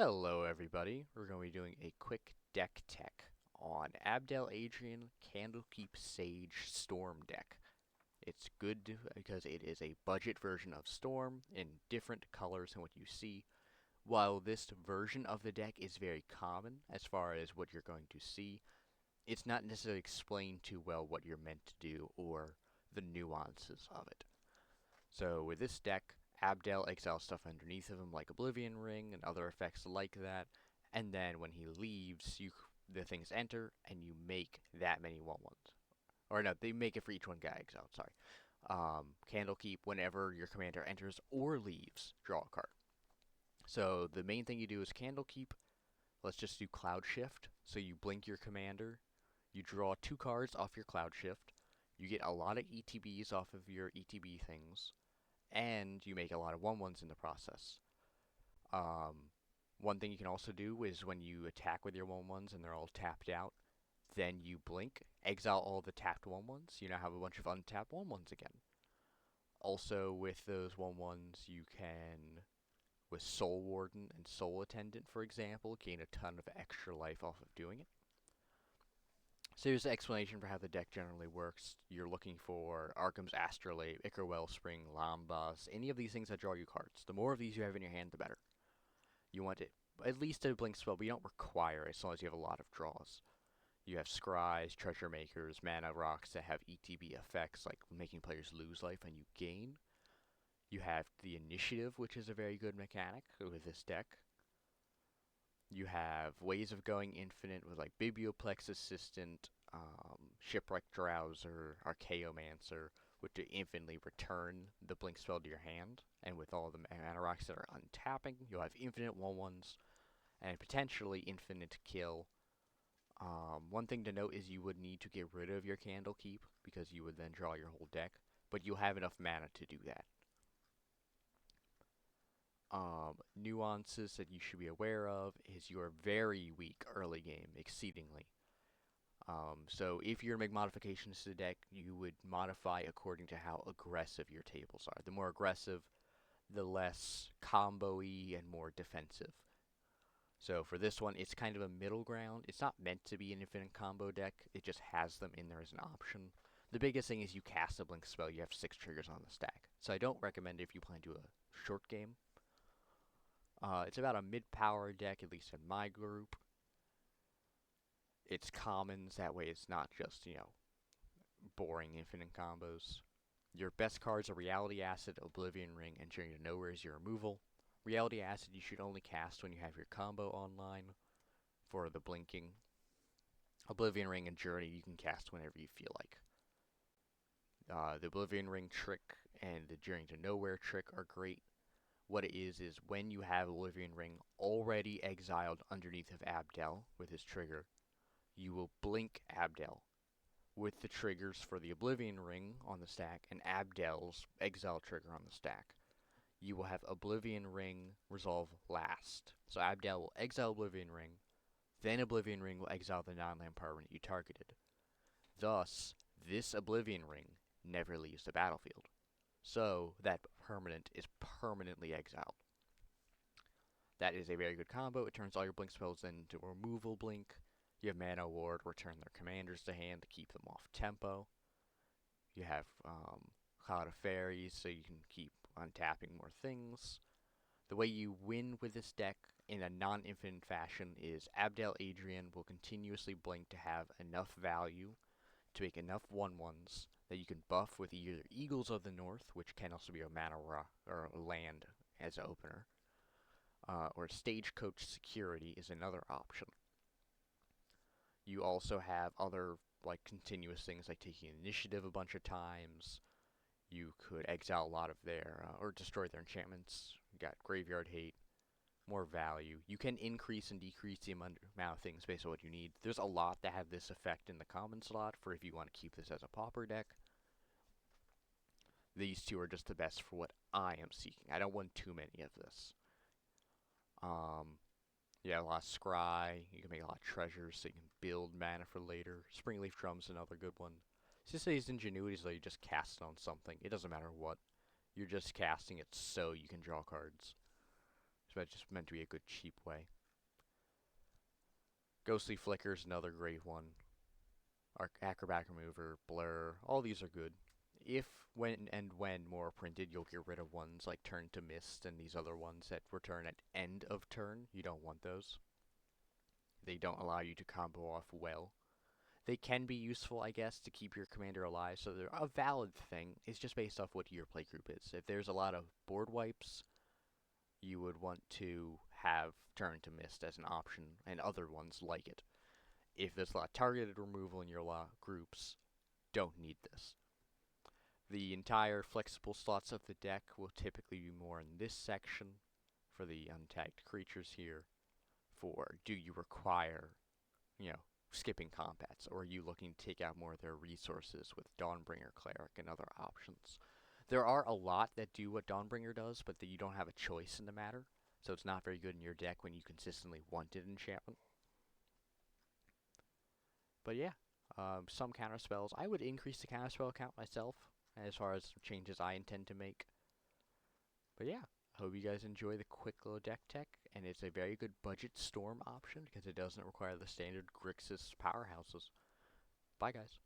Hello everybody, we're going to be doing a quick deck tech on Abdel, Adrian, Candlekeep, Sage, Storm deck. It's good because it is a budget version of Storm in different colors than what you see. While this version of the deck is very common as far as what you're going to see, it's not necessarily explained too well what you're meant to do or the nuances of it. So with this deck, Abdel exiles stuff underneath of him like Oblivion Ring and other effects like that, and then when he leaves, the things enter and you make that many 1/1s. Or no, they make it for each one guy exiled, sorry. Candlekeep, whenever your commander enters or leaves, draw a card. So the main thing you do is Candlekeep. Let's just do Cloud Shift. So you blink your commander, you draw 2 cards off your Cloud Shift, you get a lot of ETBs off of your ETB things, and you make a lot of 1/1s in the process. Um, One thing you can also do is when you attack with your 1/1s and they're all tapped out, then you blink, exile all the tapped 1/1s. You now have a bunch of untapped 1/1s again. Also, with those 1/1s, you can, with Soul Warden and Soul Attendant, for example, gain a ton of extra life off of doing it. So here's the explanation for how the deck generally works. You're looking for Arkham's Astrolabe, Ichor Wellspring, Lambas, any of these things that draw you cards. The more of these you have in your hand, the better. You want it at least a blink spell, but you don't require it as long as you have a lot of draws. You have Scries, Treasure Makers, Mana Rocks that have ETB effects like making players lose life and you gain. You have the Initiative, which is a very good mechanic with this deck. You have ways of going infinite with like Biblioplex Assistant, Shipwreck Drowser, Archaeomancer, which to infinitely return the blink spell to your hand. And with all the mana rocks that are untapping, you'll have infinite 1/1s and potentially infinite kill. One thing to note is you would need to get rid of your Candlekeep because you would then draw your whole deck, but you'll have enough mana to do that. Nuances that you should be aware of is you're very weak early game, exceedingly. So if you're to make modifications to the deck, you would modify according to how aggressive your tables are. The more aggressive, the less combo-y and more defensive. So for this one, it's kind of a middle ground. It's not meant to be an infinite combo deck. It just has them in there as an option. The biggest thing is you cast a blink spell, you have 6 triggers on the stack. So I don't recommend it if you plan to do a short game. It's about a mid-power deck, at least in my group. It's commons, that way it's not just, boring infinite combos. Your best cards are Reality Acid, Oblivion Ring, and Journey to Nowhere is your removal. Reality Acid you should only cast when you have your combo online for the blinking. Oblivion Ring and Journey you can cast whenever you feel like. The Oblivion Ring trick and the Journey to Nowhere trick are great. What it is when you have Oblivion Ring already exiled underneath of Abdel with his trigger, you will blink Abdel with the triggers for the Oblivion Ring on the stack and Abdel's exile trigger on the stack. You will have Oblivion Ring resolve last. So Abdel will exile Oblivion Ring, then Oblivion Ring will exile the non-land permanent you targeted. Thus, this Oblivion Ring never leaves the battlefield. So that permanent is permanently exiled. That is a very good combo. It turns all your blink spells into removal blink. You have Mana Ward, return their commanders to hand to keep them off tempo. You have Cloud of Fairies, so you can keep untapping more things. The way you win with this deck in a non-infinite fashion is Abdel Adrian will continuously blink to have enough value to make enough 1/1s that you can buff with either Eagles of the North, which can also be a mana rock or a land as an opener, or Stagecoach Security is another option. You also have other like continuous things like taking initiative a bunch of times. You could exile a lot of their or destroy their enchantments. You got Graveyard Hate, more value. You can increase and decrease the amount of things based on what you need. There's a lot that have this effect in the common slot for if you want to keep this as a Pauper deck. These two are just the best for what I am seeking. I don't want too many of this. Yeah, a lot of Scry. You can make a lot of treasures so you can build mana for later. Springleaf Drum's another good one. Sisay's Ingenuity is though you just cast it on something. It doesn't matter what. You're just casting it so you can draw cards. just meant to be a good cheap way. Ghostly Flicker's another great one. Acrobat Remover, Blur, all these are good. If, when more are printed, you'll get rid of ones like Turn to Mist and these other ones that return at end of turn. You don't want those. They don't allow you to combo off well. They can be useful, I guess, to keep your commander alive, so they're a valid thing. It's just based off what your playgroup is. If there's a lot of board wipes, you would want to have Turn to Mist as an option, and other ones like it. If there's a lot of targeted removal in your groups, don't need this. The entire flexible slots of the deck will typically be more in this section for the untagged creatures here. For do you require, skipping combats, or are you looking to take out more of their resources with Dawnbringer Cleric and other options? There are a lot that do what Dawnbringer does, but that you don't have a choice in the matter, so it's not very good in your deck when you consistently wanted enchantment. But yeah, some counter spells. I would increase the counter spell count myself, as far as changes I intend to make. But yeah, I hope you guys enjoy the quick little deck tech, and it's a very good budget storm option because it doesn't require the standard Grixis powerhouses. Bye guys.